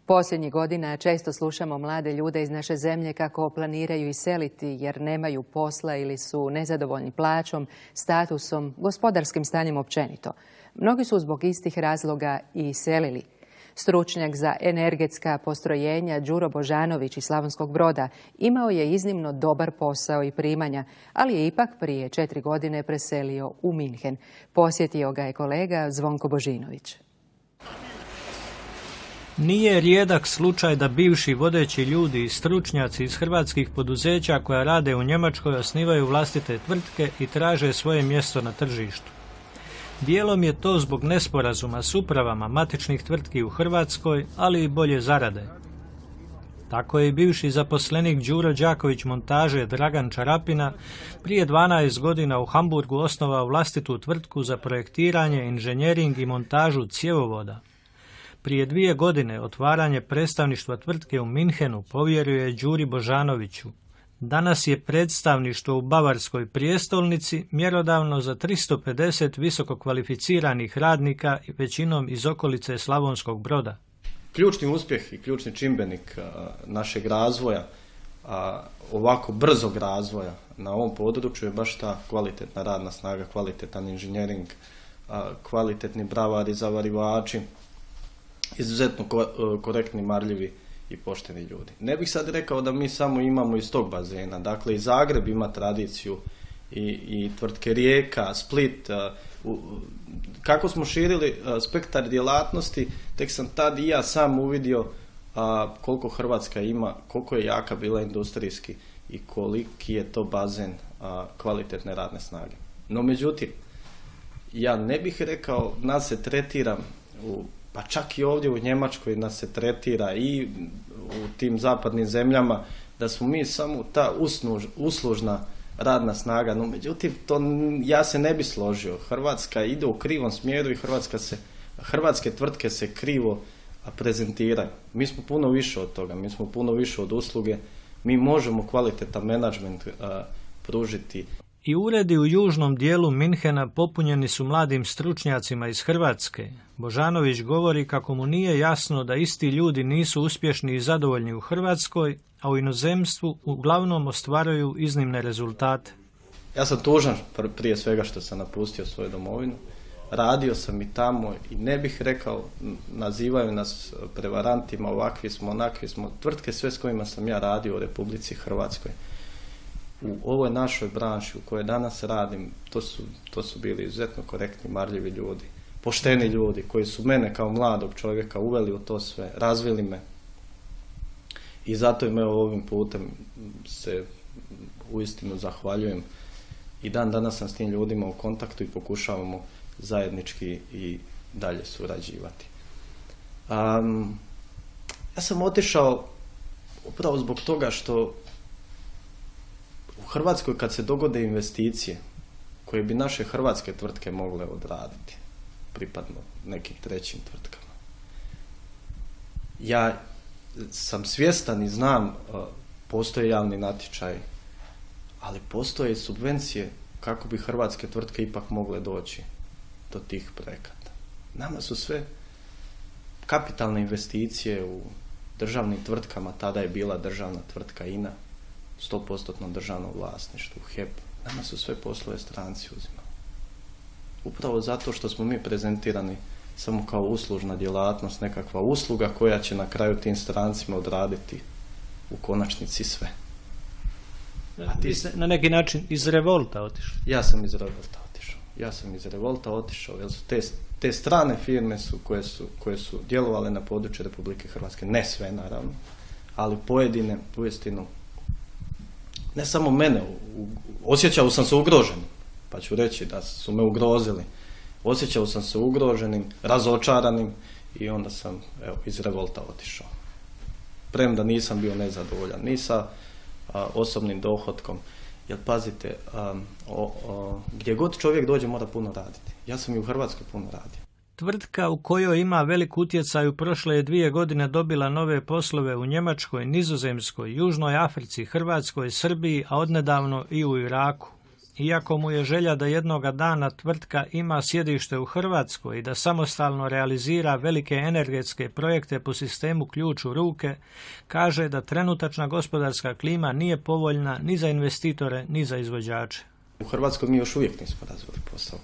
Posljednjih godina često slušamo mlade ljude iz naše zemlje kako planiraju iseliti jer nemaju posla ili su nezadovoljni plaćom, statusom, gospodarskim stanjem općenito. Mnogi su zbog istih razloga i iselili. Stručnjak za energetska postrojenja Đuro Božanović iz Slavonskog Broda imao je iznimno dobar posao i primanja, ali je ipak prije 4 godine preselio u Minhen. Posjetio ga je kolega Zvonko Božinović. Nije rijedak slučaj da bivši vodeći ljudi i stručnjaci iz hrvatskih poduzeća koja rade u Njemačkoj osnivaju vlastite tvrtke i traže svoje mjesto na tržištu. Dijelom je to zbog nesporazuma s upravama matičnih tvrtki u Hrvatskoj, ali i bolje zarade. Tako je i bivši zaposlenik Đuro Đaković montaže Dragan Čarapina prije 12 godina u Hamburgu osnovao vlastitu tvrtku za projektiranje, inženjering i montažu cjevovoda. Prije 2 godine otvaranje predstavništva tvrtke u Minhenu povjerio je Đuri Božanoviću. Danas je predstavništvo u Bavarskoj prijestolnici mjerodavno za 350 visoko kvalificiranih radnika, većinom iz okolice Slavonskog Broda. Ključni uspjeh i ključni čimbenik našeg razvoja, ovako brzog razvoja na ovom području je baš ta kvalitetna radna snaga, kvalitetan inženjering, kvalitetni bravari, zavarivači, izuzetno korektni, marljivi i pošteni ljudi. Ne bih sad rekao da mi samo imamo iz tog bazena. Dakle, i Zagreb ima tradiciju i tvrtke Rijeka, Split. Kako smo širili spektar djelatnosti, tek sam tad i ja sam uvidio koliko Hrvatska ima, koliko je jaka bila industrijski i koliki je to bazen kvalitetne radne snage. No, međutim, ja ne bih rekao, nas se tretira pa čak i ovdje u Njemačkoj nas se tretira i u tim zapadnim zemljama da smo mi samo ta uslužna radna snaga, no međutim ja se ne bi složio. Hrvatska ide u krivom smjeru i hrvatske tvrtke se krivo prezentiraju. Mi smo puno više od toga, mi smo puno više od usluge, mi možemo kvalitetan menadžment pružiti. I uredi u južnom dijelu Minhena popunjeni su mladim stručnjacima iz Hrvatske. Božanović govori kako mu nije jasno da isti ljudi nisu uspješni i zadovoljni u Hrvatskoj, a u inozemstvu uglavnom ostvaruju iznimne rezultate. Ja sam tužan prije svega što sam napustio svoju domovinu. Radio sam i tamo i ne bih rekao, nazivaju nas prevarantima, ovakvi smo, onakvi smo. Tvrtke sve s kojima sam ja radio u Republici Hrvatskoj, u ovoj našoj branši u kojoj danas radim, to su bili izuzetno korektni, marljivi ljudi, pošteni ljudi koji su mene kao mladog čovjeka uveli u to sve, razvili me. I zato im ovim putem se uistinu zahvaljujem. I dan danas sam s tim ljudima u kontaktu i pokušavamo zajednički i dalje surađivati. Ja sam otišao upravo zbog toga što u Hrvatskoj kad se dogode investicije koje bi naše hrvatske tvrtke mogle odraditi, pripadno nekim trećim tvrtkama, ja sam svjestan i znam, postoje javni natječaj, ali postoje i subvencije kako bi hrvatske tvrtke ipak mogle doći do tih projekata. Nama su sve kapitalne investicije u državnim tvrtkama, tada je bila državna tvrtka INA, 100% državno vlasništvo, HEP. Nama su sve poslove stranci uzimali. Upravo zato što smo mi prezentirani samo kao uslužna djelatnost, nekakva usluga koja će na kraju tim strancima odraditi u konačnici sve. Ti se na neki način iz revolta otišao? Ja sam iz revolta otišao, jer su te strane firme koje su djelovale na području Republike Hrvatske, ne sve naravno, ali pojedine uistinu, ne samo mene, osjećao sam se ugroženim, pa ću reći da su me ugrozili. Osjećao sam se ugroženim, razočaranim i onda sam iz revolta otišao. Premda nisam bio nezadovoljan ni sa osobnim dohotkom, jer pazite, gdje god čovjek dođe mora puno raditi. Ja sam i u Hrvatskoj puno radio. Tvrtka u kojoj ima velik utjecaj u prošle 2 godine dobila nove poslove u Njemačkoj, Nizozemskoj, Južnoj Africi, Hrvatskoj, Srbiji, a odnedavno i u Iraku. Iako mu je želja da jednoga dana tvrtka ima sjedište u Hrvatskoj i da samostalno realizira velike energetske projekte po sistemu ključ u ruke, kaže da trenutačna gospodarska klima nije povoljna ni za investitore ni za izvođače. U Hrvatskoj mi još uvijek nismo razvili posao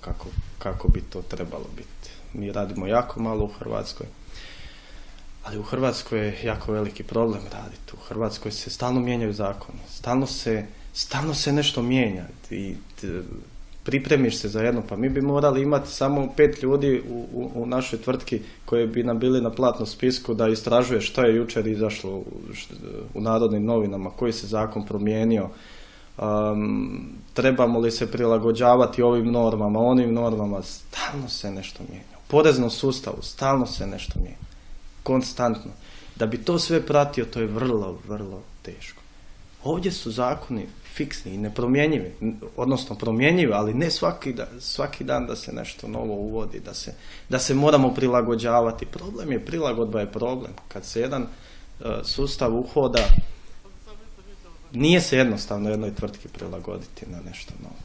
kako bi to trebalo biti. Mi radimo jako malo u Hrvatskoj, ali u Hrvatskoj je jako veliki problem raditi. U Hrvatskoj se stalno mijenjaju zakoni, stalno se nešto mijenja i pripremiš se za jedno, pa mi bi morali imati samo 5 ljudi u našoj tvrtki koji bi nam bili na platnom spisku da istražuje što je jučer izašlo u Narodnim novinama, koji se zakon promijenio, trebamo li se prilagođavati ovim normama, onim normama, stalno se nešto mijenja. U poreznom sustavu stalno se nešto mijenja, konstantno. Da bi to sve pratio, to je vrlo, vrlo teško. Ovdje su zakoni fiksni i nepromjenjivi, odnosno promjenjivi, ali ne svaki dan da se nešto novo uvodi, da se moramo prilagođavati. Prilagodba je problem. Kad se jedan sustav uhoda, nije se jednostavno jednoj tvrtki prilagoditi na nešto novo.